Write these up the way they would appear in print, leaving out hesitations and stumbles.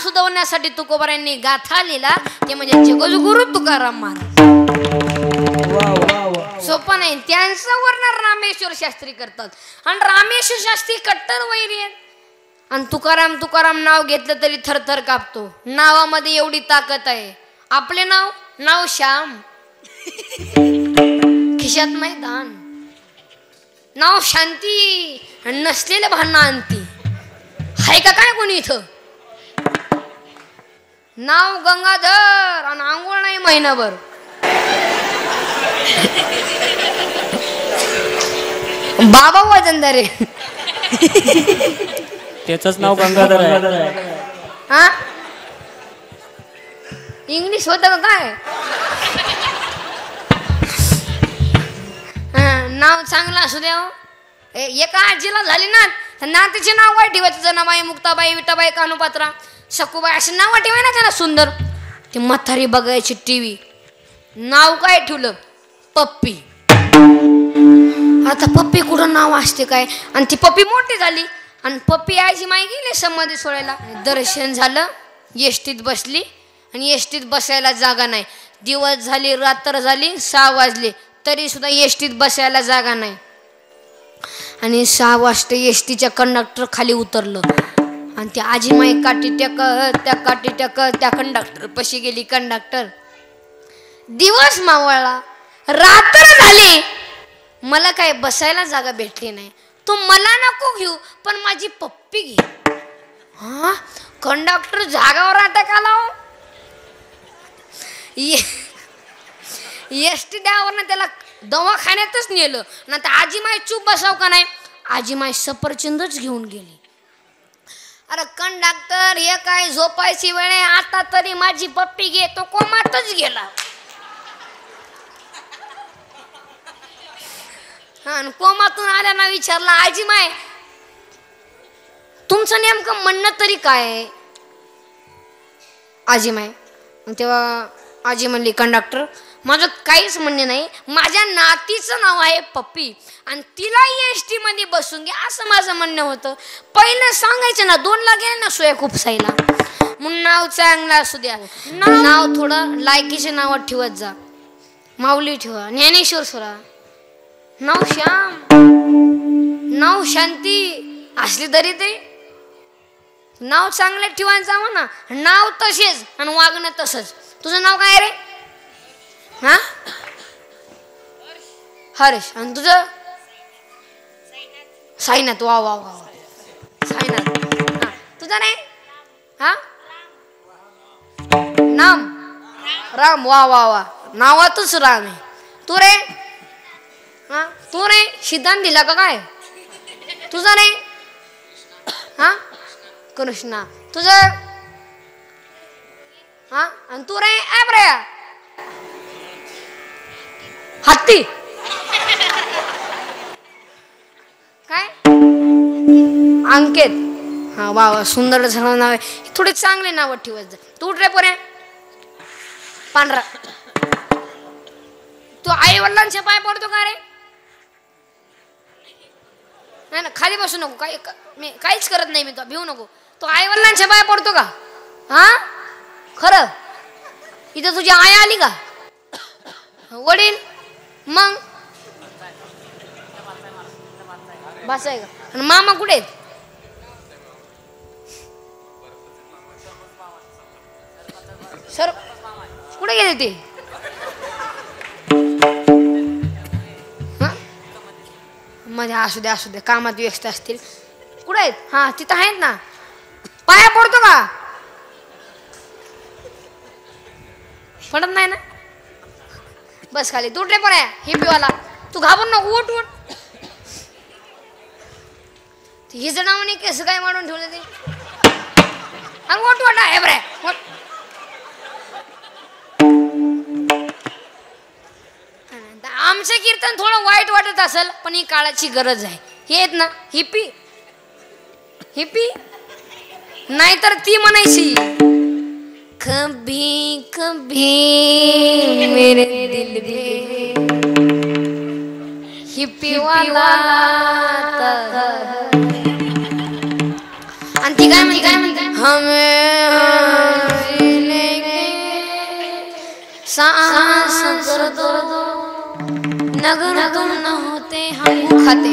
सुधारण्यासाठी तुकोबारायांनी गाथा लिहिला ते म्हणजे जगद्गुरु तुकाराम महाराज. सोपं नाही. त्यांचं वर्णन रामेश्वर शास्त्री करतात आणि रामेश्वर शास्त्री कट्टर वैरी आहेत. आणि तुकाराम तुकाराम नाव घेतलं तरी थरथर कापतो. नावामध्ये एवढी ताकद आहे. आपले नाव श्याम, खिशात मैदान. नाव शांती आणि नसलेलं भांडणं आणती. हाय का काय कोणी इथं? नाव गंगाधर आणि आंघोळ नाही महिनाभर. बाबा वजनदारे त्याच नाव गंगाधर आहे. हा इंग्लिश होतं का काय? नाव चांगलं असू द्या. एका आजीला झाली ना नातीचे नाव काय ठेवायचं? जनाबाई, मुक्ताबाई, विटाबाई, कानुपात्रा, सखूबाई अशी नावं ठेवाय ना त्याला सुंदर. ती म्हातारी बघायची टीव्ही. नाव काय ठेवलं? पप्पी. आता पप्पी कुठं नाव असते काय? आणि ती पप्पी मोठी झाली आणि पप्पी आईची माई गेली समाधी सोडायला. दर्शन झालं, एसटीत बसली आणि एसटीत बसायला जागा नाही. दिवस झाली, रात्र झाली, 6 वाजले तरी सुद्धा एसटीत बसायला जागा नाही. आणि 6 वाजता एसटीच्या कंडक्टर खाली उतरलं आणि ती आजीमाई काठी त्या कंडक्टर पशी गेली. कंडक्टर दिवस मावळला, रात्र झाली, मला काय बसायला जागा भेटली नाही. तू मला नको घेऊ पण माझी पप्पी घे. हा कंडक्टर जागावर अटक आला. एसटी ड्रायव्हरने त्याला दवाखान्यातच नेलं. ना तर आजीमाई चूप बसाव का नाही? आजीमाई सफरचंदच घेऊन गेली. अरे कंडक्टर हे काय झोपायची वेळ आहे? आता तरी माझी पप्पी घे. तो कोमातच गेला. आणि कोमातून आल्याना विचारला, आजीमाई तुमचं नेमकं म्हणणं तरी काय आहे? आजीमाई तेव्हा आजी म्हणली, कंडक्टर माझं काहीच म्हणणे नाही. माझ्या नातीचं नाव आहे पप्पी आणि तिला एसटी मध्ये बसून घ्या असं माझं म्हणणं होतं. पहिलं सांगायचं ना, 2 ला गेले ना सोया खुपसायला. म्हणून नाव चांगलं असू द्या. नाव थोडं लायकीचे नाव ठेवत जा. माऊली ठेवा, ज्ञानेश्वर सोरा, नाव श्याम, नाव शांती असली तरी ते नाव चांगलं ठेवायचं म्हणा. नाव तसेच आणि वागणं तसंच. तुझं नाव काय रे? हा हर्ष. आणि तुझं? साईनाथ. वा वा वा साईनाथ. तुझं नाही? हा नाम राम. वा वा वा नावातच राम आहे. तू रे? हा तू रे सिद्धांत दिला का काय? तुझं नाही? हा कृष्णा. तुझं? हा आणि तू रे? ॲब्रया हत्ती काय? अंकित. हा वा वा सुंदर झालं नाव आहे. थोडे चांगले नाव ठेवत जा. तू रे पोरे? पांढरा. तू आई वडिलांचे पाय पडतो का रे? नाही ना खाली बसू नको. काही मी काहीच करत नाही. मी तो भिवू नको. तो आई वडिलांच्या पाय पडतो का? हा खरं? इथं तुझी आई आली का? वडील? मग बस आहे का? आणि मामा कुठे आहेत? सर कुठे गेले ते? मध्ये असू दे कामात व्यस्त असतील. कुठे आहेत? हा तिथं आहेत ना. पाया पडतो का? पडत नाही ना. बस खाली. तू रे पर्या हिपीवाला. तू घाबरून नको. उठ उठ. हिचं नावाने केस काय मांडून ठेवले ते? उठ उठ आहे बरे. आमचं कीर्तन थोडं वाईट वाटत असेल पण ही काळाची गरज आहे. हे आहेत ना हिपी हिपी नाहीतर ती म्हणायची, कभी कभी मेरे दिल में हिप्पी वाला. आणि ती ती काय म्हणते सांस करतो नगर न होते हम खाते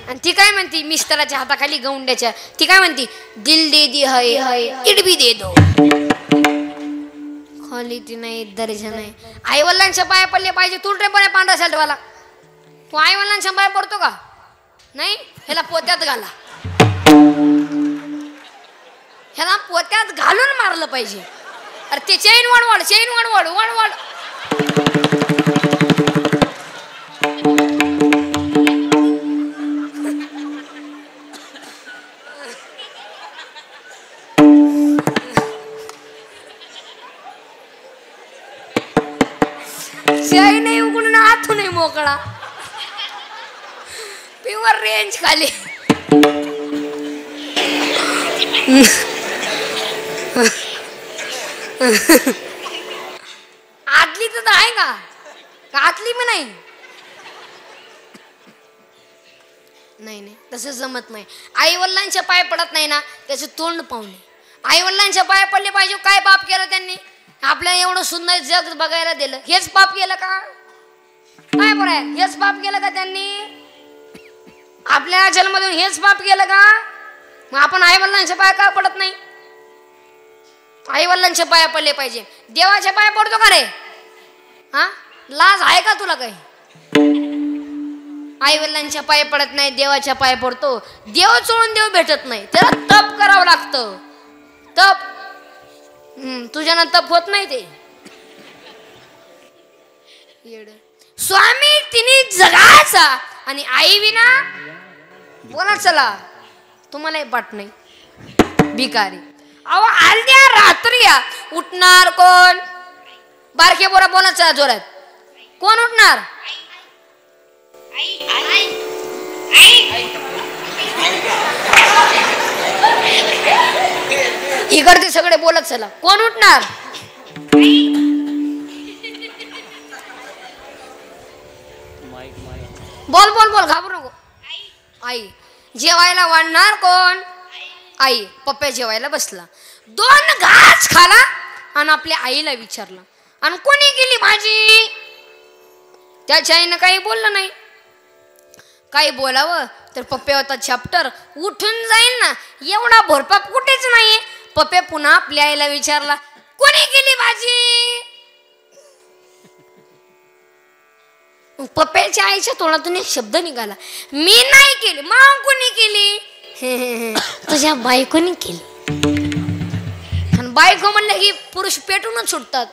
आणि ती काय म्हणती मिस्टराच्या हाताखाली गौंड्याच्या ती काय म्हणती दिल दे दी है इडबी दे दो खाली ती नाही दर्जा नाही. आई वडिलांच्या पाया पडले पाहिजे तुरटे पण पांढरा शर्टवाला तू आई वडिलांच्या पाया पडतो का नाही ह्याला पोत्यात घाला ह्याला पोत्यात घालून मारलं पाहिजे. अरे ते चेन वणवड चेन नाही उघडून आतून नाही मोकळा प्युअर रेंज खाली. आतली तर आहे का आतली पण नाही नाही तसं जमत नाही. आई वडिलांच्या पाय पडत नाही ना त्याचं तोंड पाहुणे. आई वडिलांच्या पाय पडले पाहिजे. काय पाप केलं त्यांनी आपल्याला एवढं सुंदर जग बघायला दिलं हेच पाप केलं का काय बरं हेच पाप केलं का त्यांनी आपल्या जन्मधून हेच पाप केलं का मग आपण आई वडिलांच्या पाय का पडत नाही. आई वडिलांच्या पाया पडले पाहिजे. देवाच्या पाया पडतो का रे हा लाज आहे का तुला काही. आई वडिलांच्या पाय पडत नाही देवाच्या पाय पडतो. देव चोळून देव भेटत नाही त्याला तप करावं लागतं. तप तुझ्यानं तप होत नाही ते स्वामी तिने जगाचा आणि आई विना बोला चला तुम्हालाही पाठ नाही भिकारी. अहो अर्ध्या रात्री उठणार कोण बारके बोरा बोलायचा जोरात कोण उठणार इकडचे सगळे बोलत चला कोण उठणार बोल बोल बोल घाबरू नको. आई जेवायला वाढणार कोण आई. पप्प्या जेवायला बसला 2 घास खाला आणि आपल्या आईला विचारला आणि कोणी केली भाजी. त्याच्या आईनं काही बोललं नाही. काही बोलावं तर पप्प्या होता चॅप्टर उठून जाईल ना एवढा भोरपाप कुठेच नाहीये. पप्प्या पुन्हा आपल्या आईला विचारला कोणी केली भाजी. पप्प्याच्या आईच्या तोंडातून एक शब्द निघाला मी नाही केली. मग कोणी केली तुझ्या बायकोनी केली. आणि बायको म्हणलं की पुरुष पेटूनच सुटतात.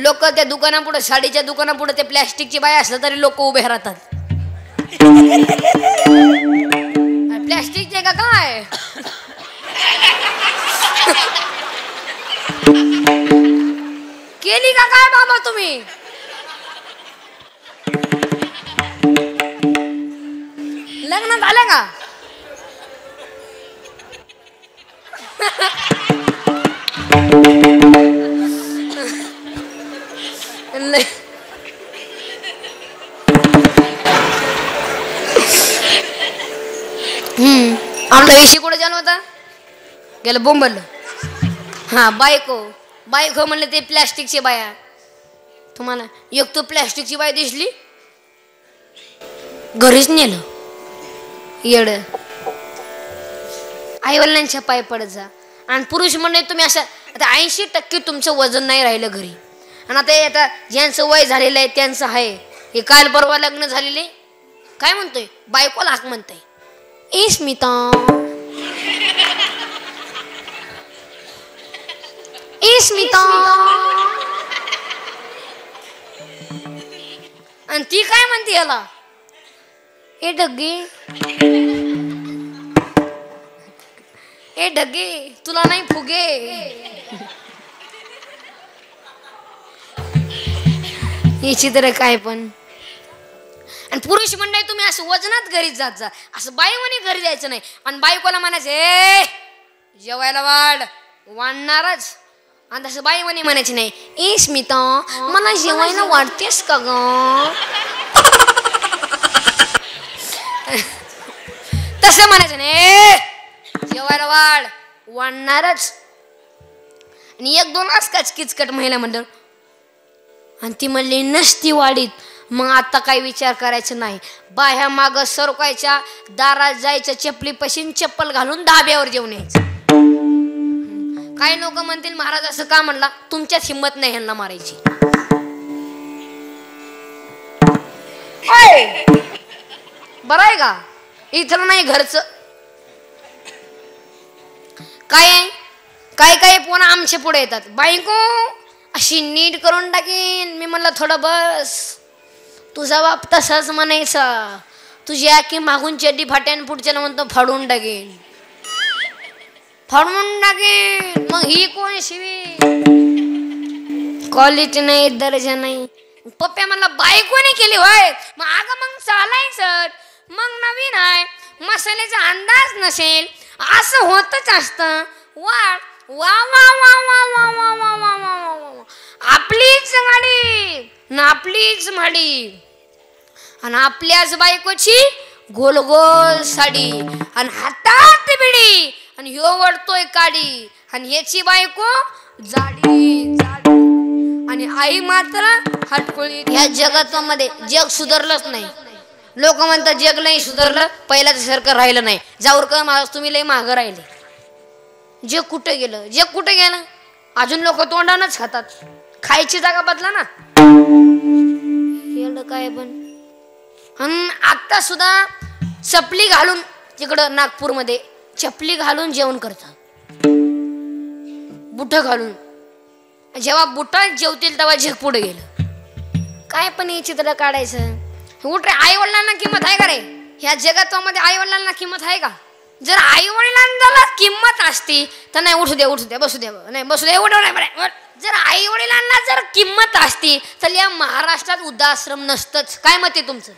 लोक त्या दुकानापुढे साडीच्या दुकानापुढे ते प्लॅस्टिकची बाय असलं तरी लोक उभे राहतात. प्लॅस्टिकचे का काय केली का काय बाबा तुम्ही लग्न झालं का आपला विषय कुठे चालू होता गेलं बोंबल. हा बायको बायको म्हणले ते प्लॅस्टिकची बाया. तुम्हाला एक तर प्लॅस्टिकची बाय दिसली घरीच नेलं येड. आई वडिलांच्या पाय पडत जा. आणि पुरुष म्हणले तुम्ही असं आता 80% तुमचं वजन नाही राहिलं घरी. आणि आता ज्यांचं वय झालेलं आहे त्यांचं आहे. हे काल परवा लग्न झालेले काय म्हणतोय बायकोला हाक म्हणताय ए स्मिता ए स्मिता. आणि ती काय म्हणते याला ए डग्गे ए डग्गे तुला नाही फुगे. याची तर काय पण. आणि पुरुष मंडळी तुम्ही असं वजनात घरी जात जा असं बायकोनी घरी जायचं नाही. आणि बायकोला म्हणायचं ए जेवायला वाढणारच आणि तसं बाई म्हणे म्हणायची नाही, ए स्मिता मला जेवायला वाढतेस का ग? तसं म्हणायचं नाही, जेवायला वाढणारच. आणि एक दोन असकाच किचकट महिला मंडळ आणि ती म्हणली नसती वाढीत, मग आता काही विचार करायचं नाही, बाह्या माग सरकायच्या, दारात जायचं, चपली पशीन चप्पल घालून धाब्यावर जेवण यायचं. काही लोक म्हणतील महाराज असं का म्हणला, तुमच्यात हिंमत नाही ह्यांना मारायची. बरं आहे का, इथलं नाही घरचं. काय काय पुन्हा आमच्या पुढे येतात, बायको अशी नीट करून टाकीन. मी म्हणलं थोडं बस, तुझा बाप तसाच म्हणायचा, तुझी आखी मागून चड्डी फाट्यान पुढच्या म्हणतो फाडून टाकीन. मग ही कोण शिवी, क्वालिटी नाही, दर्जा नाही. पप्प्या म्हणला बायकोने केली होय, मग अगं मग चालायचं. मग नवीन आहे, मसाल्याचा अंदाज नसेल, असं होतच असतं. वा वा वा वा वा वा वा वा वा वा वा, आपलीच गाडी ना आपलीच माडी आणि आपल्याच बायकोची गोल गोल साडी आणि हातात बिडी आणि ह्यो वडतोय काडी आणि ह्याची बायको जाडी जाडी आणि आई मात्र हटकुळी. ह्या जगतामध्ये जग सुधारलंच नाही. लोक म्हणतात जग नाही सुधारलं, पहिल्याच सारखं राहिलं नाही. जाऊर का तुम्ही लय मागं राहिले. जग कुठे गेलं, जग कुठे गेलं, अजून लोक तोंडानच खातात. खायची जागा बदला ना, एवढं काय. पण आता सुद्धा चपली घालून तिकडं नागपूरमध्ये चपली घालून जेवण करतात, बुट घालून. जेव्हा बुटात जेवतील तेव्हा जग पुढे गेलं. काय पण हे चित्र काढायचं. उठ रे, आई वडिलांना किंमत आहे का रे? ह्या जगतामध्ये आई वडिलांना किंमत आहे का? जर आई वडिलांना किंमत असती तर नाही, उठू दे बसू दे, नाही बसू दे, उठ नाही. जर आई वडिलांना जर किंमत असती तर या महाराष्ट्रात वृद्धाश्रम नसतंच. काय मत आहे तुमचं?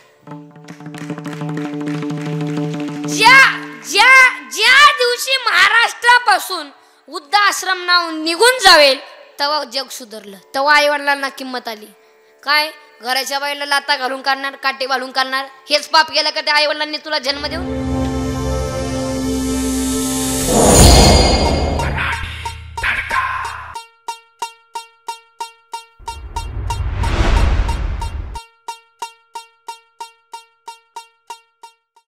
ज्या दिवशी महाराष्ट्रापासून वृद्धाश्रम नाव निघून जावेल तेव्हा जग सुधारलं, तेव्हा आई वडिलांना किंमत आली. काय घराच्या बाईला लाता घालून काढणार, काटे घालून काढणार, हेच पाप केलं का त्या आई वडिलांनी तुला जन्म देऊन?